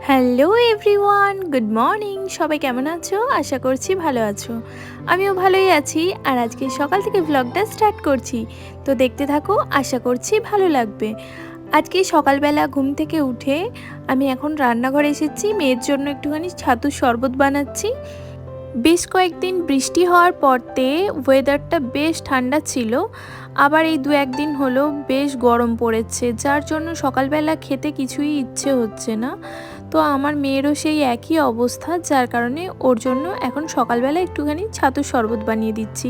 Hello everyone, good morning. সবাই কেমন আছো? আশা করছি ভালো আছো। আমিও ভালোই আছি। আর আজকে সকাল থেকে ব্লগটা স্টার্ট করছি, তো দেখতে থাকো, আশা করছি ভালো লাগবে। আজকে সকালবেলা ঘুম থেকে উঠে আমি এখন রান্নাঘরে এসেছি, মেয়ের জন্য একটুখানি ছাতুর শরবত বানাচ্ছি। বেশ কয়েকদিন বৃষ্টি হওয়ার পরতে ওয়েদারটা বেশ ঠান্ডা ছিল, আবার এই দু একদিন হলো বেশ গরম পড়েছে, যার জন্য সকালবেলা খেতে কিছুই ইচ্ছে হচ্ছে না। তো আমার মেয়েরও সেই একই অবস্থা, যার কারণে ওর জন্য এখন সকালবেলা একটুখানি ছাতুর শরবত বানিয়ে দিচ্ছি।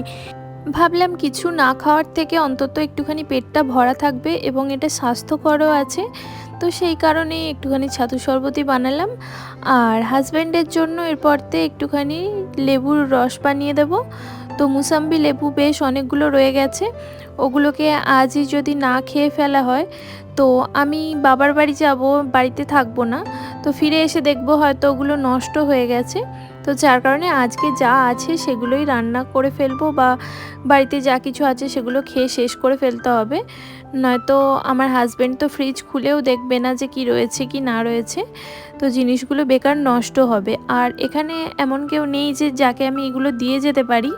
ভাবলাম কিছু না খাওয়ার থেকে অন্তত একটুখানি পেটটা ভরা থাকবে এবং এটা স্বাস্থ্যকরও আছে, তো সেই কারণেই একটুখানি ছাতুর শরবতই বানালাম। আর হাজব্যান্ডের জন্য এরপরতে একটুখানি লেবুর রস বানিয়ে দেব। তো মুসাম্বি লেবু বেশ অনেকগুলো রয়ে গেছে, ওগুলোকে আজই যদি না খেয়ে ফেলা হয় তো আমি বাবার বাড়ি যাব, বাড়িতে থাকবো না, তো ফিরে এসে দেখবো হয়তো ওগুলো নষ্ট হয়ে গেছে। তো যার কারণে আজকে যা আছে সেগুলোই রান্না করে ফেলবো, বা বাড়িতে যা কিছু আছে সেগুলো খেয়ে শেষ করে ফেলতে হবে। নয়তো আমার হাজব্যান্ড তো ফ্রিজ খুলেও দেখবে না যে কি রয়েছে কি না রয়েছে, তো জিনিসগুলো বেকার নষ্ট হবে। আর এখানে এমন কেউ নেই যে যাকে আমি এগুলো দিয়ে যেতে পারি।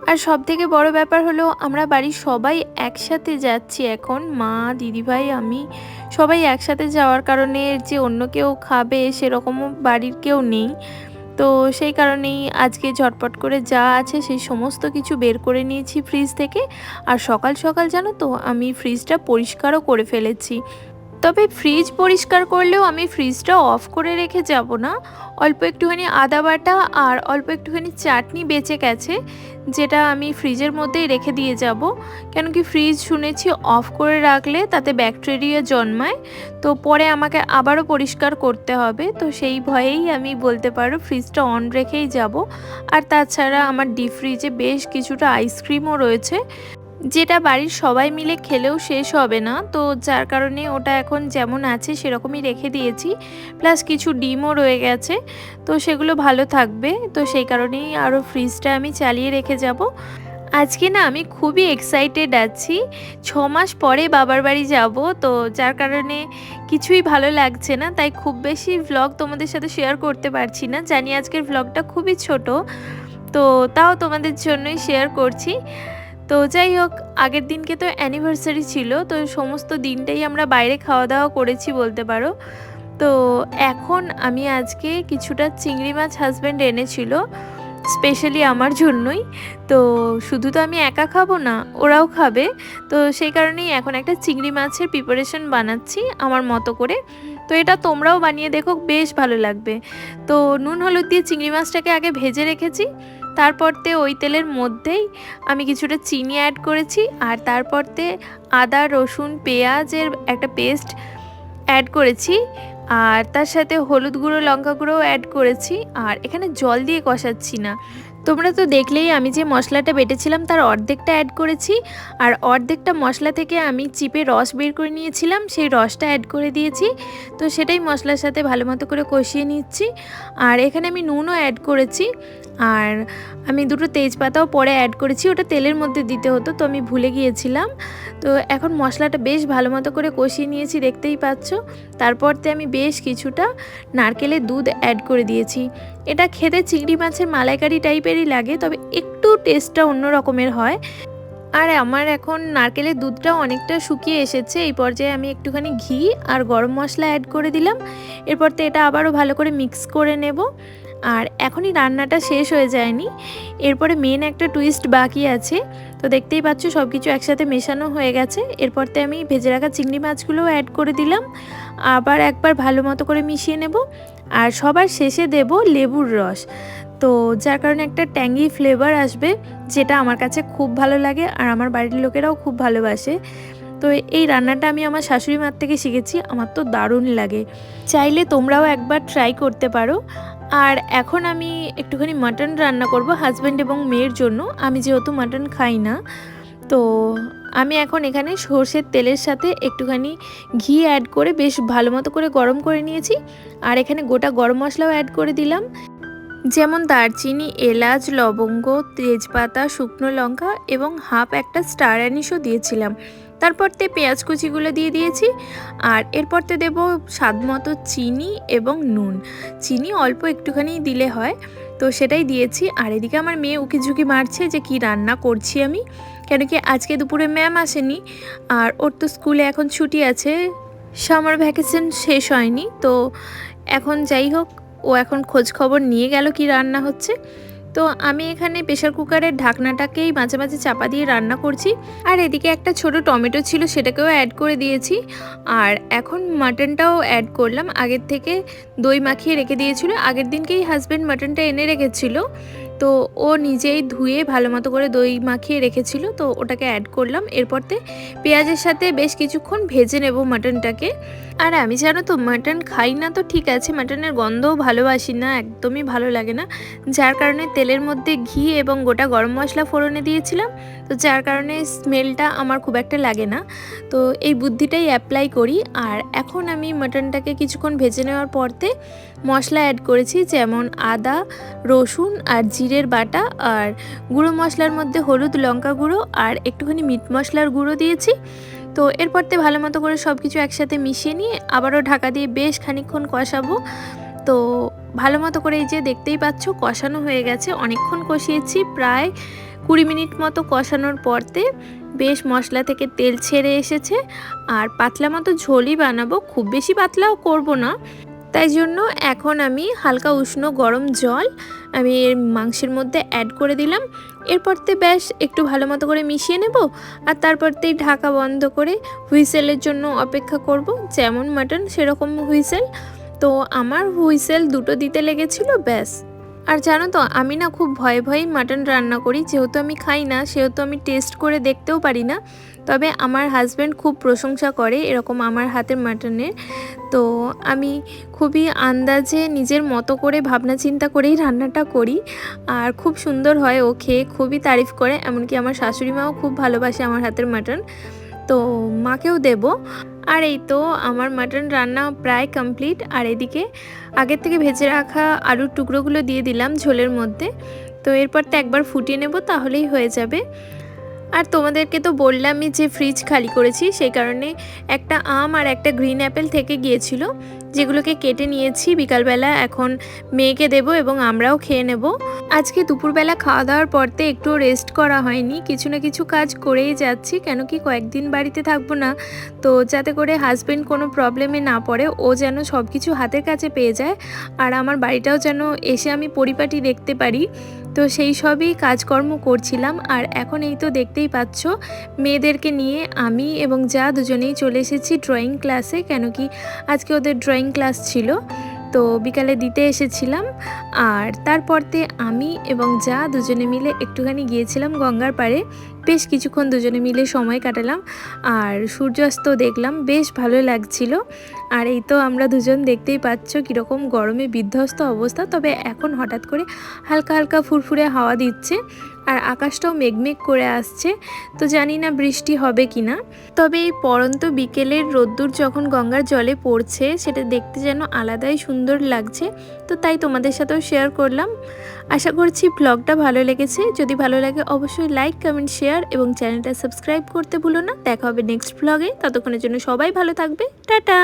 আর সব থেকে বড় ব্যাপার হলো আমরা বাড়ির সবাই একসাথে যাচ্ছি এখন, মা, দিদিভাই, আমি সবাই একসাথে যাওয়ার কারণে যে অন্য কেউ খাবে সেরকমও বাড়ির কেউ নেই। তো সেই কারণেই আজকে ঝটপট করে যা আছে সেই সমস্ত কিছু বের করে নিয়েছি ফ্রিজ থেকে। আর সকাল সকাল জানো তো আমি ফ্রিজটা পরিষ্কারও করে ফেলেছি। তবে ফ্রিজ পরিষ্কার করলেও আমি ফ্রিজটা অফ করে রেখে যাব না। অল্প একটুখানি আদা বাটা আর অল্প একটুখানি চাটনি বেঁচে গেছে, যেটা আমি ফ্রিজের মধ্যেই রেখে দিয়ে যাব। কেন কি ফ্রিজ শুনেছি অফ করে রাখলে তাতে ব্যাকটেরিয়া জন্মায়, তো পরে আমাকে আবারও পরিষ্কার করতে হবে। তো সেই ভয়েই আমি বলতে পারো ফ্রিজটা অন রেখেই যাব। আর তাছাড়া আমার ডিপ ফ্রিজে বেশ কিছুটা আইসক্রিমও রয়েছে, যেটা বাড়ির সবাই মিলে খেলেও শেষ হবে না, তো যার কারণে ওটা এখন যেমন আছে সেরকমই রেখে দিয়েছি। প্লাস কিছু ডিমও রয়ে গেছে, তো সেগুলো ভালো থাকবে, তো সেই কারণেই আরও ফ্রিজটা আমি চালিয়ে রেখে যাব। আজকে না আমি খুবই এক্সাইটেড আছি, 6 মাস পরে বাবার বাড়ি যাব, তো যার কারণে কিছুই ভালো লাগছে না, তাই খুব বেশি ভ্লগ তোমাদের সাথে শেয়ার করতে পারছি না। জানি আজকের ভ্লগটা খুবই ছোট, তো তাও তোমাদের জন্যই শেয়ার করছি। তো যাই হোক, আগের দিনকে তো অ্যানিভার্সারি ছিল, তো সমস্ত দিনটাই আমরা বাইরে খাওয়া দাওয়া করেছি বলতে পারো। তো এখন আমি আজকে কিছুটা চিংড়ি মাছ হাজব্যান্ড এনেছিল স্পেশালি আমার জন্যই। তো শুধু তো আমি একা খাবো না, ওরাও খাবে, তো সেই কারণেই এখন একটা চিংড়ি মাছের প্রিপারেশন বানাচ্ছি আমার মতো করে। তো এটা তোমরাও বানিয়ে দেখো, বেশ ভালো লাগবে। তো নুন হলুদ দিয়ে চিংড়ি মাছটাকে আগে ভেজে রেখেছি, তারপরতে ওই তেলের মধ্যেই আমি কিছুটা চিনি অ্যাড করেছি, আর তারপরতে আদা রসুন পেঁয়াজের একটা পেস্ট অ্যাড করেছি, আর তার সাথে হলুদ গুঁড়ো লঙ্কা গুঁড়োও অ্যাড করেছি। আর এখানে জল দিয়ে কষাচ্ছি না, তোমরা তো দেখলেই আমি যে মশলাটা বেটেছিলাম তার অর্ধেকটা অ্যাড করেছি, আর অর্ধেকটা মশলা থেকে আমি চিপে রস বের করে নিয়েছিলাম, সেই রসটা অ্যাড করে দিয়েছি। তো সেটাই মশলার সাথে ভালো মতো করে কষিয়ে নিচ্ছি। আর এখানে আমি নুনও অ্যাড করেছি, আর আমি দুটো তেজপাতাও পরে অ্যাড করেছি, ওটা তেলের মধ্যে দিতে হতো, তো আমি ভুলে গিয়েছিলাম। তো এখন মশলাটা বেশ ভালো মতো করে কষিয়ে নিয়েছি, দেখতেই পাচ্ছ। তারপরতে আমি বেশ কিছুটা নারকেলের দুধ অ্যাড করে দিয়েছি। এটা খেতে চিংড়ি মাছের মালাইকারি টাইপেরই লাগে, তবে একটু টেস্টটা অন্য রকমের হয়। আর আমার এখন নারকেলের দুধটাও অনেকটা শুকিয়ে এসেছে, এই পর্যায়ে আমি একটুখানি ঘি আর গরম মশলা অ্যাড করে দিলাম। এরপর তো এটা আবারও ভালো করে মিক্স করে নেব। আর এখনই রান্নাটা শেষ হয়ে যায়নি, এরপরে মেন একটা টুইস্ট বাকি আছে। তো দেখতেই পাচ্ছ সব কিছু একসাথে মেশানো হয়ে গেছে। এরপরতে আমি ভেজে রাখা চিংড়ি মাছগুলোও অ্যাড করে দিলাম, আবার একবার ভালো মতো করে মিশিয়ে নেব। আর সবার শেষে দেব লেবুর রস, তো যার কারণে একটা ট্যাঙ্গি ফ্লেভার আসবে, যেটা আমার কাছে খুব ভালো লাগে আর আমার বাড়ির লোকেরাও খুব ভালোবাসে। তো এই রান্নাটা আমি আমার শাশুড়ি মার থেকে শিখেছি, আমার তো দারুণ লাগে, চাইলে তোমরাও একবার ট্রাই করতে পারো। আর এখন আমি একটুখানি মাটন রান্না করব হাজব্যান্ড এবং মেয়ের জন্য, আমি যেহেতু মাটন খাই না। তো আমি এখন এখানে সর্ষের তেলের সাথে একটুখানি ঘি অ্যাড করে বেশ ভালো মতো করে গরম করে নিয়েছি। আর এখানে গোটা গরম মশলাও অ্যাড করে দিলাম, যেমন দারচিনি, এলাচ, লবঙ্গ, তেজপাতা, শুকনো লঙ্কা এবং হাফ একটা স্টার অ্যানিশও দিয়েছিলাম। তারপরতে পেঁয়াজ কুচিগুলো দিয়ে দিয়েছি, আর এরপরতে দেব স্বাদ মতো চিনি এবং নুন। চিনি অল্প একটুখানি দিলে হয়, তো সেটাই দিয়েছি। আর এদিকে আমার মেয়ে উকিঝুঁকি মারছে যে কি রান্না করছি আমি, কেন কি আজকে দুপুরে ম্যাম আসেনি, আর ওর তো স্কুলে এখন ছুটি আছে, সামার ভ্যাকেশন শেষ হয়নি। তো এখন যাই হোক, ও এখন খোঁজ খবর নিয়ে গেল কি রান্না হচ্ছে। তো আমি এখানে প্রেশার কুকারের ঢাকনাটাকেই মাঝে মাঝে চাপা দিয়ে রান্না করছি। আর এদিকে একটা ছোট টমেটো ছিল, সেটাকেও অ্যাড করে দিয়েছি। আর এখন মাটনটাও অ্যাড করলাম। আগের থেকে দই মাখিয়ে রেখে দিয়েছিল, আগের দিনকেই হাজব্যান্ড মাটনটা এনে রেখেছিল, তো ও নিজেই ধুয়ে ভালো মতো করে দই মাখিয়ে রেখেছিল, তো ওটাকে অ্যাড করলাম। এরপরতে পেঁয়াজের সাথে বেশ কিছুক্ষণ ভেজে নেব মাটনটাকে। আর আমি জানো তো মাটন খাই না, তো ঠিক আছে, মাটনের গন্ধও ভালোবাসি না, একদমই ভালো লাগে না, যার কারণে তেলের মধ্যে ঘি এবং গোটা গরম মশলা ফোড়নে দিয়েছিলাম, তো যার কারণে স্মেলটা আমার খুব একটা লাগে না। তো এই বুদ্ধিটাই অ্যাপ্লাই করি। আর এখন আমি মাটনটাকে কিছুক্ষণ ভেজে নেওয়ার পরতে মশলা অ্যাড করেছি, যেমন আদা, রসুন আর জিরের বাটা, আর গুঁড়ো মশলার মধ্যে হলুদ, লঙ্কা গুঁড়ো আর একটুখানি মিট মশলার গুঁড়ো দিয়েছি। তো এরপরতে ভালো মতো করে সব কিছু একসাথে মিশিয়ে নিয়ে আবারও ঢাকা দিয়ে বেশ খানিকক্ষণ কষাবো। তো ভালো মতো করে এই যে দেখতেই পাচ্ছ কষানো হয়ে গেছে, অনেকক্ষণ কষিয়েছি, প্রায় 20 মিনিট মতো কষানোর পরতে বেশ মশলা থেকে তেল ছেড়ে এসেছে। আর পাতলা মতো ঝোলই বানাবো, খুব বেশি পাতলাও করব না, তাই জন্য এখন আমি হালকা উষ্ণ গরম জল আমি এর মাংসের মধ্যে অ্যাড করে দিলাম। এরপরতে বেশ একটু ভালো মতো করে মিশিয়ে নেব, আর তারপরতেই ঢাকা বন্ধ করে হুইসেলের জন্য অপেক্ষা করব, যেমন মাটন সেরকম হুইসেল। তো আমার হুইসেল দুটো দিতে লেগেছিল, ব্যাস। আর জানো তো আমি না খুব ভয়ে ভয়েই মাটন রান্না করি, যেহেতু আমি খাই না সেহেতু আমি টেস্ট করে দেখতেও পারি না। তবে আমার হাজব্যান্ড খুব প্রশংসা করে এরকম আমার হাতের মাটনের। তো আমি খুবই আন্দাজে নিজের মতো করে ভাবনা চিন্তা করেই রান্নাটা করি, আর খুব সুন্দর হয়, ও খেয়ে খুবই তারিফ করে, এমনকি আমার শাশুড়ি মাও খুব ভালোবাসে আমার হাতের মাটন, তো মাকেও দেব। আর এই তো আমার মাটন রান্না প্রায় কমপ্লিট। আর এদিকে আগের থেকে ভেজে রাখা আলুর টুকরোগুলো দিয়ে দিলাম ঝোলের মধ্যে। তো এরপর তো একবার ফুটিয়ে নেব, তাহলেই হয়ে যাবে। আর তোমাদেরকে তো বললামই যে ফ্রিজ খালি করেছি, সেই কারণে একটা আম আর একটা গ্রিন অ্যাপেল থেকে গিয়েছিল, যেগুলোকে কেটে নিয়েছি। বিকালবেলা এখন মেয়েকে দেব এবং আমরাও খেয়ে নেব। আজকে দুপুরবেলা খাওয়া দাওয়ার পরতে একটু রেস্ট করা হয়নি, কিছু না কিছু কাজ করেই যাচ্ছি, কেন কি কয়েকদিন বাড়িতে থাকবো না, তো যাতে করে হাজব্যান্ড কোনো প্রবলেমে না পড়ে, ও যেন সব কিছু হাতের কাছে পেয়ে যায়, আর আমার বাড়িটাও যেন এসে আমি পরিপাটি দেখতে পারি। তো সেই সবই কাজকর্ম করছিলাম। আর এখন এই তো দেখতেই পাচ্ছ মেয়েদেরকে নিয়ে আমি এবং যা দুজনেই চলে এসেছি ড্রয়িং ক্লাসে, কেন কি আজকে ওদের ড্রয়িং ক্লাস ছিল, তো বিকালে দিতে এসেছিলাম। আর তারপরতে আমি এবং যা দুজনে মিলে একটুখানি গিয়েছিলাম গঙ্গার পাড়ে, বেশ কিছুক্ষণ দুজনে মিলে সময় কাটালাম, আর সূর্যাস্ত দেখলাম, বেশ ভালো লাগছিল। আর এই তো আমরা দুজন দেখতেই পাচ্ছ কীরকম গরমে বিধ্বস্ত অবস্থা, তবে এখন হঠাৎ করে হালকা হালকা ফুরফুরে হাওয়া দিচ্ছে, আর আকাশটাও মেঘমেঘ করে আসছে, তো জানি না বৃষ্টি হবে কি না। তবে এই পড়ন্ত বিকেলের রোদ্দুর যখন গঙ্গার জলে পড়ছে, সেটা দেখতে যেন আলাদাই সুন্দর লাগছে, তো তাই তোমাদের সাথেও শেয়ার করলাম। আশা করছি ব্লগটা ভালো লেগেছে, যদি ভালো লাগে অবশ্যই লাইক, কমেন্ট, শেয়ার এবং চ্যানেলটা সাবস্ক্রাইব করতে ভুলো না। দেখা হবে নেক্সট ব্লগে, ততক্ষণের জন্য সবাই ভালো থাকবে, টাটা।